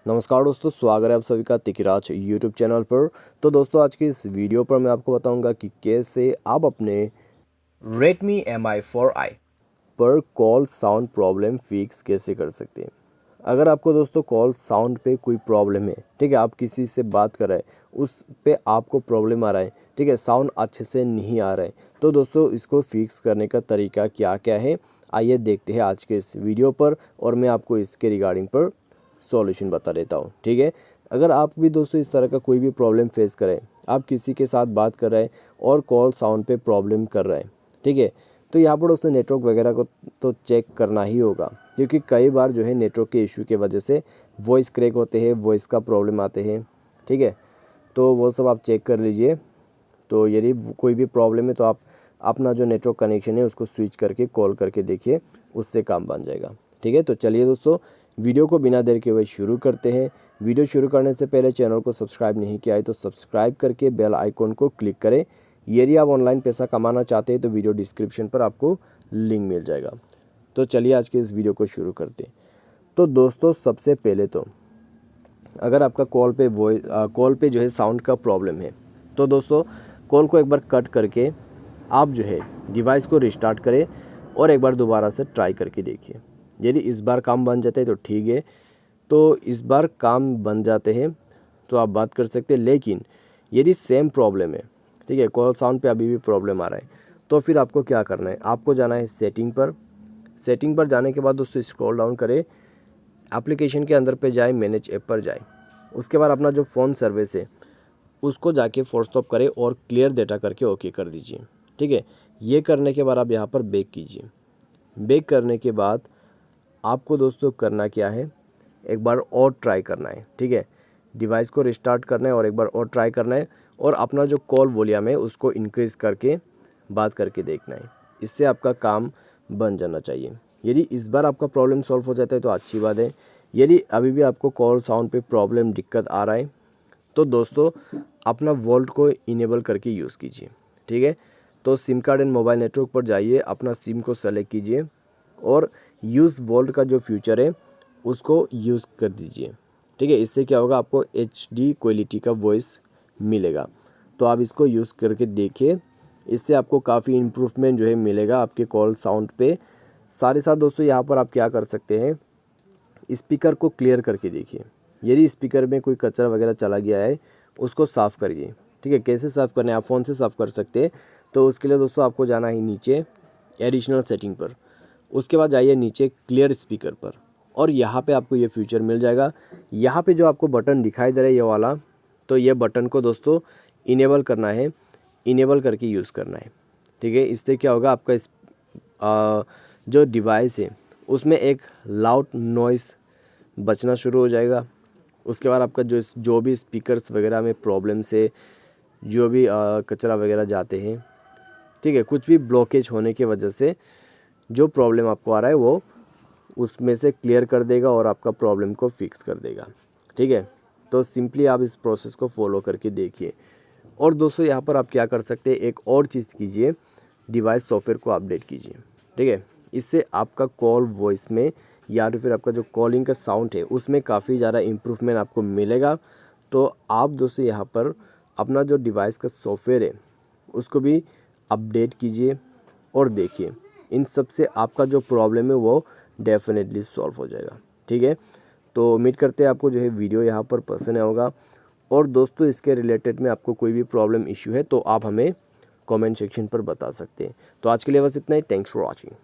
नमस्कार दोस्तों, स्वागत है आप सभी का तिकराज यूट्यूब चैनल पर। तो दोस्तों, आज की इस वीडियो पर मैं आपको बताऊंगा कि कैसे आप अपने Redmi Mi 4i पर कॉल साउंड प्रॉब्लम फिक्स कैसे कर सकते हैं। अगर आपको दोस्तों कॉल साउंड पे कोई प्रॉब्लम है, ठीक है, आप किसी से बात कर रहे हैं, उस पे आपको प्रॉब्लम आ रहा है, ठीक है, साउंड अच्छे से नहीं आ रहा है, तो दोस्तों इसको फिक्स करने का तरीका क्या क्या है, आइए देखते हैं आज के इस वीडियो पर और मैं आपको इसके रिगार्डिंग पर सॉल्यूशन बता देता हूँ। ठीक है, अगर आप भी दोस्तों इस तरह का कोई भी प्रॉब्लम फेस करें, आप किसी के साथ बात कर रहे हैं और कॉल साउंड पे प्रॉब्लम कर रहे हैं, ठीक है, तो यहाँ पर दोस्तों नेटवर्क वगैरह को तो चेक करना ही होगा, क्योंकि कई बार जो है नेटवर्क के इशू के वजह से वॉइस क्रैक होते हैं, वॉइस का प्रॉब्लम आते हैं, ठीक है, तो वो सब आप चेक कर लीजिए। तो यदि कोई भी प्रॉब्लम है तो आप अपना जो नेटवर्क कनेक्शन है उसको स्विच करके कॉल करके देखिए, उससे काम बन जाएगा। ठीक है, तो चलिए दोस्तों, वीडियो को बिना देर के हुए शुरू करते हैं। वीडियो शुरू करने से पहले चैनल को सब्सक्राइब नहीं किया है तो सब्सक्राइब करके बेल आइकॉन को क्लिक करें। यदि आप ऑनलाइन पैसा कमाना चाहते हैं तो वीडियो डिस्क्रिप्शन पर आपको लिंक मिल जाएगा। तो चलिए आज के इस वीडियो को शुरू करते हैं। तो दोस्तों, सबसे पहले तो अगर आपका कॉल पे जो है साउंड का प्रॉब्लम है, तो दोस्तों कॉल को एक बार कट करके आप जो है डिवाइस को रिस्टार्ट करें और एक बार दोबारा से ट्राई करके देखिए। यदि इस बार काम बन जाता है तो ठीक है, तो इस बार काम बन जाते हैं तो आप बात कर सकते हैं। लेकिन यदि सेम प्रॉब्लम है, ठीक है, कॉल साउंड पे अभी भी प्रॉब्लम आ रहा है, तो फिर आपको क्या करना है, आपको जाना है सेटिंग पर। सेटिंग पर जाने के बाद दोस्तों स्क्रॉल डाउन करें, एप्लीकेशन के अंदर पे जाए, मैनेज ऐप पर जाए, उसके बाद अपना जो फ़ोन सर्विस है उसको जाके फोर्स स्टॉप करें और क्लियर डेटा करके ओके कर दीजिए। ठीक है, ये करने के बाद आप यहाँ पर बैक कीजिए। बैक करने के बाद आपको दोस्तों करना क्या है, एक बार और ट्राई करना है। ठीक है, डिवाइस को रिस्टार्ट करना है और एक बार और ट्राई करना है और अपना जो कॉल वॉल्यूम है उसको इंक्रीज़ करके बात करके देखना है। इससे आपका काम बन जाना चाहिए। यदि इस बार आपका प्रॉब्लम सॉल्व हो जाता है तो अच्छी बात है। यदि अभी भी आपको कॉल साउंड पे प्रॉब्लम दिक्कत आ रहा है तो दोस्तों अपना वोल्ट को इनेबल करके यूज़ कीजिए। ठीक है, तो SIM card and mobile network पर जाइए, अपना सिम को सेलेक्ट कीजिए और यूज़ वोल्ट का जो फीचर है उसको यूज़ कर दीजिए। ठीक है, इससे क्या होगा, आपको HD क्वालिटी का वॉइस मिलेगा। तो आप इसको यूज़ करके देखिए, इससे आपको काफ़ी इम्प्रूवमेंट जो है मिलेगा आपके कॉल साउंड पे। साथ ही साथ दोस्तों यहाँ पर आप क्या कर सकते हैं, स्पीकर को क्लियर करके देखिए। यदि स्पीकर में कोई कचरा वगैरह चला गया है उसको साफ़ करिए। ठीक है, कैसे साफ़ करना है, आप फ़ोन से साफ़ कर सकते हैं। तो उसके लिए दोस्तों आपको जाना है नीचे एडिशनल सेटिंग पर, उसके बाद जाइए नीचे क्लियर स्पीकर पर और यहाँ पे आपको ये फीचर मिल जाएगा। यहाँ पे जो आपको बटन दिखाई दे रहा है ये वाला, तो ये बटन को दोस्तों इनेबल करना है, इनेबल करके यूज़ करना है। ठीक है, इससे क्या होगा, आपका जो डिवाइस है उसमें एक लाउड नॉइस बचना शुरू हो जाएगा। उसके बाद आपका जो भी स्पीकर्स वगैरह में प्रॉब्लम से जो भी कचरा वगैरह जाते हैं, ठीक है, कुछ भी ब्लॉकेज होने की वजह से जो प्रॉब्लम आपको आ रहा है वो उसमें से क्लियर कर देगा और आपका प्रॉब्लम को फिक्स कर देगा। ठीक है, तो सिंपली आप इस प्रोसेस को फॉलो करके देखिए। और दोस्तों यहाँ पर आप क्या कर सकते हैं, एक और चीज़ कीजिए, डिवाइस सॉफ्टवेयर को अपडेट कीजिए। ठीक है, इससे आपका कॉल वॉइस में या तो फिर आपका जो कॉलिंग का साउंड है उसमें काफ़ी ज़्यादा इम्प्रूवमेंट आपको मिलेगा। तो आप दोस्तों यहाँ पर अपना जो डिवाइस का सॉफ्टवेयर है उसको भी अपडेट कीजिए और देखिए, इन सब से आपका जो प्रॉब्लम है वो डेफिनेटली सॉल्व हो जाएगा। ठीक है, तो उम्मीद करते हैं आपको जो है वीडियो यहाँ पर पसंद आया होगा। और दोस्तों इसके रिलेटेड में आपको कोई भी प्रॉब्लम इशू है तो आप हमें कमेंट सेक्शन पर बता सकते हैं। तो आज के लिए बस इतना ही। Thanks for watching.